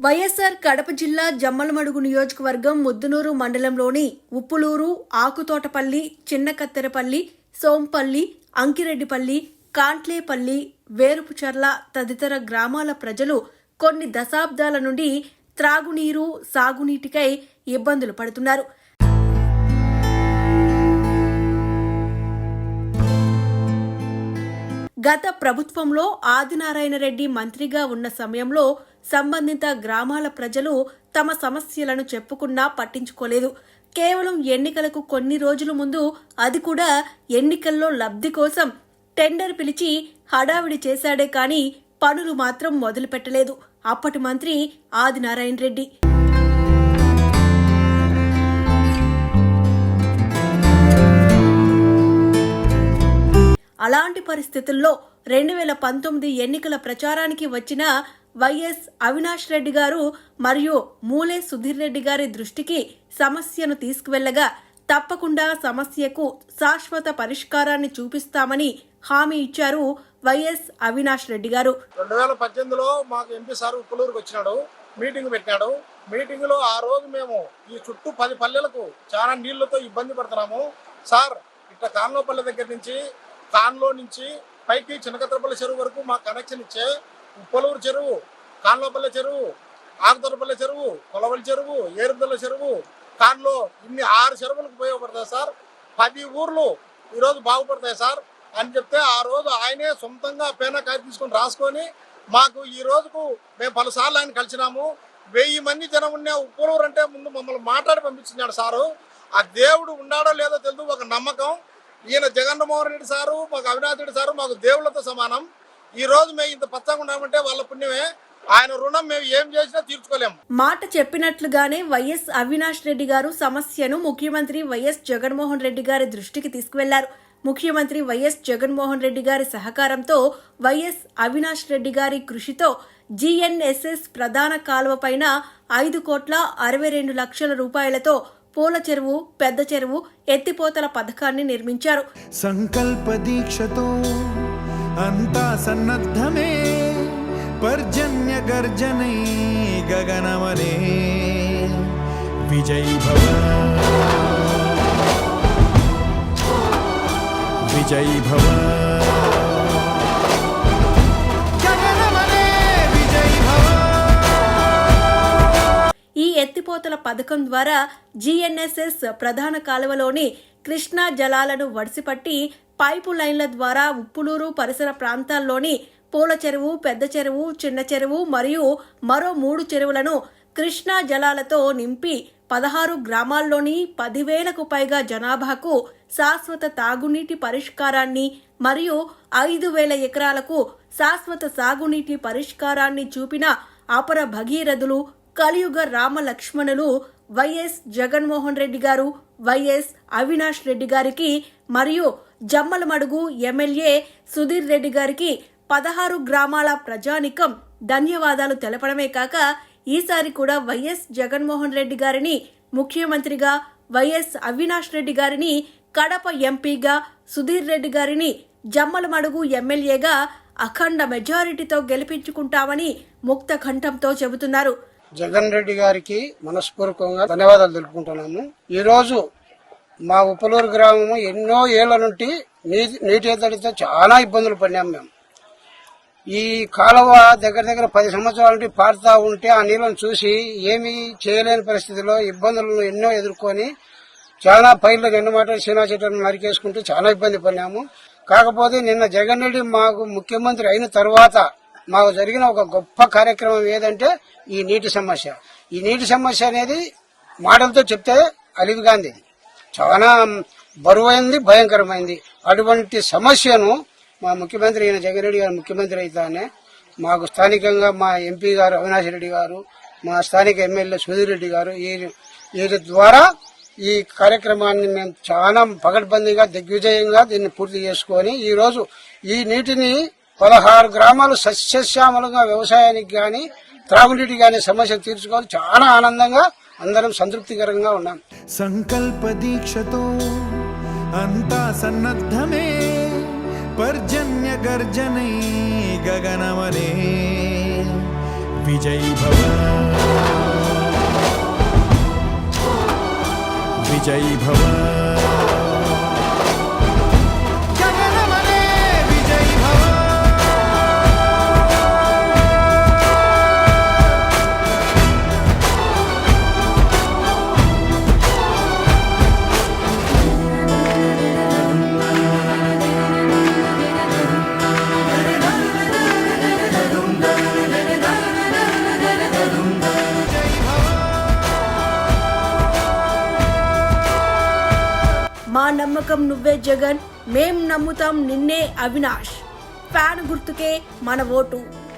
వైఎస్ఆర్ కడప జిల్లా జమ్మలమడుగు నియోజకవర్గం ముద్దునూరు మండలంలోని ఉప్పులూరు, ఆకుతోటపల్లి, చిన్నకత్తెరపల్లి, సోంపల్లి, అంకిరెడ్డిపల్లి, కాంట్లేపల్లి, వేరుపుచర్ల తదితర గ్రామాల ప్రజలు కొన్ని దశాబ్దాల నుండి త్రాగునీరు, సాగునీటికై ఇబ్బందులు పడుతున్నారు. గత ప్రభుత్వంలో ఆదినారాయణ రెడ్డి మంత్రిగా ఉన్న సమయంలో సంబంధిత గ్రామాల ప్రజలు తమ సమస్యలను చెప్పుకున్నా పట్టించుకోలేదు. కేవలం ఎన్నికలకు కొన్ని రోజుల ముందు, అది కూడా ఎన్నికల్లో లబ్ధి కోసం టెండర్ పిలిచి హడావిడి చేశాడే కానీ పనులు మాత్రం మొదలుపెట్టలేదు అప్పటి మంత్రి ఆదినారాయణ రెడ్డి. అలాంటి పరిస్థితుల్లో 2019 ఎన్నికల ప్రచారానికి వచ్చిన వైఎస్ అవినాష్ రెడ్డి గారు మరియు మూలే సుధీర్ రెడ్డి గారి దృష్టికి సమస్యను తీసుకువెళ్లగా తప్పకుండా సమస్యకు శాశ్వత పరిష్కారాన్ని చూపిస్తామని హామీ ఇచ్చారు వైఎస్ అవినాష్ రెడ్డి గారు. 2018లో మాకు ఎంపీ సార్ ఉప్పులూరుకు వచ్చినాడు, మీటింగ్ పెట్టినాడు. మీటింగ్ లో ఆ రోజు మేము ఈ చుట్టూ 10 పల్లెలకు చాలా నీళ్లతో ఇబ్బంది పడుతున్నాము సార్. ఇట్లా కాన్లోపల్లె దగ్గర నుంచి, కాన్లో నుంచి పైకి చిన్నకత్తెరపల్లి చెరువు వరకు మాకు కనెక్షన్ ఇచ్చే ఉప్పలూరు చెరువు, కాన్లోపల్లె చెరువు, ఆకుతోటపల్లి చెరువు, కొలవలి చెరువు, ఏరుదల చెరువు, కాన్లో ఇన్ని 6 చెరువులకు ఉపయోగపడతాయి సార్. 10 ఊర్లు ఈరోజు బాగుపడతాయి సార్ అని చెప్తే ఆ రోజు ఆయనే సొంతంగా పేనా కాయ తీసుకొని రాసుకొని మాకు ఈ రోజుకు మేము పలుసార్లు ఆయన కలిసినాము. 1000 మంది జనం ఉన్న ఉప్పలూరు అంటే ముందు మమ్మల్ని మాట్లాడి పంపించినాడు సారు. ఆ దేవుడు ఉన్నాడో లేదో తెలియదు, ఒక నమ్మకం. ఈయన జగన్మోహన్ రెడ్డి సారు, మాకు అవినాష్ రెడ్డి సారు మాకు దేవుళ్లతో సమానం. ఈ రోజు మేము ఇంత పచ్చగా ఉన్నామంటే వాళ్ళ పుణ్యమే. ఆయన రుణం మేము ఏం చేసినా తీర్చుకోలేము. మాట చెప్పినట్లుగానే వైఎస్ అవినాష్ రెడ్డి గారు సమస్యను ముఖ్యమంత్రి వైఎస్ జగన్మోహన్ రెడ్డి గారి దృష్టికి తీసుకువెళ్లారు. ముఖ్యమంత్రి వైఎస్ జగన్మోహన్ రెడ్డి గారి సహకారంతో, వైఎస్ అవినాష్ రెడ్డి గారి కృషితో జీఎన్ఎస్ఎస్ ప్రధాన కాలువ పైన 5,62,00,000 రూపాయలతో పూల చెరువు, పెద్ద చెరువు, ఎత్తిపోతల పథకాన్ని నిర్మించారు. సంకల్ప దీక్షతో అంతా సన్నద్ధమే, పర్జన్య గర్జనై గగనమనే, విజయ్ భవ విజయ్ భవ. ఈ ఎత్తిపోతల పథకం ద్వారా జీఎన్ఎస్ఎస్ ప్రధాన కాలువలోని కృష్ణా జలాలను వడిసిపట్టి పైపు లైన్ల ద్వారా ఉప్పులూరు పరిసర ప్రాంతాల్లోని పూల చెరువు, పెద్ద చెరువు, చిన్న చెరువు మరియు మరో 3 చెరువులను కృష్ణా జలాలతో నింపి 16 గ్రామాల్లోని 10,000కు పైగా జనాభాకు శాశ్వత తాగునీటి పరిష్కారాన్ని మరియు 5,000 ఎకరాలకు శాశ్వత సాగునీటి పరిష్కారాన్ని చూపిన అపర భగీరథులు, కలియుగ రామ లక్ష్మణులు వైఎస్ జగన్మోహన్ రెడ్డి గారు, వైఎస్ అవినాష్ రెడ్డి గారికి మరియు జమ్మలమడుగు ఎమ్మెల్యే సుధీర్ రెడ్డి గారికి 16 గ్రామాల ప్రజానికం ధన్యవాదాలు తెలపడమే కాక ఈసారి కూడా వైఎస్ జగన్మోహన్ రెడ్డి గారిని ముఖ్యమంత్రిగా, వైఎస్ అవినాష్ రెడ్డి గారిని కడప ఎంపీగా, సుధీర్ రెడ్డి గారిని జమ్మలమడుగు ఎమ్మెల్యేగా అఖండ మెజారిటీతో గెలిపించుకుంటామని ముక్త కంఠంతో చెబుతున్నారు. జగన్ రెడ్డి గారికి మనస్పూర్వకంగా ధన్యవాదాలు తెలుపుకుంటున్నాము. ఈ రోజు మా ఉప్పలూరు గ్రామము ఎన్నో ఏళ్ల నుండి నీటి ఎద్దడితో చాలా ఇబ్బందులు పడినాము మేము. ఈ కాలువ దగ్గర 10 సంవత్సరాల నుండి పారుతా ఉంటే ఆ నీళ్లను చూసి ఏమీ చేయలేని పరిస్థితిలో ఇబ్బందులను ఎన్నో ఎదుర్కొని చాలా పైర్లు నిన్నమాట సీనా చెట్లను నరికేసుకుంటూ చాలా ఇబ్బంది పడినాము. కాకపోతే నిన్న జగన్ రెడ్డి మాకు ముఖ్యమంత్రి అయిన తర్వాత మాకు జరిగిన ఒక గొప్ప కార్యక్రమం ఏదంటే ఈ నీటి సమస్య. ఈ నీటి సమస్య అనేది మాటలతో చెప్తే అలివిగాంది, చాలా బరువైంది, భయంకరమైంది. అటువంటి సమస్యను మా ముఖ్యమంత్రి అయిన జగన్ రెడ్డి గారు ముఖ్యమంత్రి అయితేనే మాకు స్థానికంగా మా ఎంపీ గారు అవినాష్ రెడ్డి గారు, మా స్థానిక ఎమ్మెల్యే సుధీర్ రెడ్డి గారు వీరి ద్వారా ఈ కార్యక్రమాన్ని మేము చాలా పకడ్బందీగా దిగ్విజయంగా దీన్ని పూర్తి చేసుకొని ఈ రోజు ఈ నీటిని 16 గ్రామాలు సస్యశ్యామలంగా వ్యవసాయానికి గాని, త్రాగునీటి గాని సమస్య తీర్చుకోవాలి. చాలా ఆనందంగా అందరం సంతృప్తికరంగా ఉన్నాం. సంకల్ప దీక్షతో అంతా సన్నద్ధమే, పర్జన్య గర్జనై గగనమనే, విజయీ భవ విజయీ భవ జగన్మనే విజయీ భవ మా నమ్మకం నువ్వే జగన్, మేం నమ్ముతాం నిన్నే అవినాష్. ఫ్యాన్ గుర్తుకే మన ఓటు.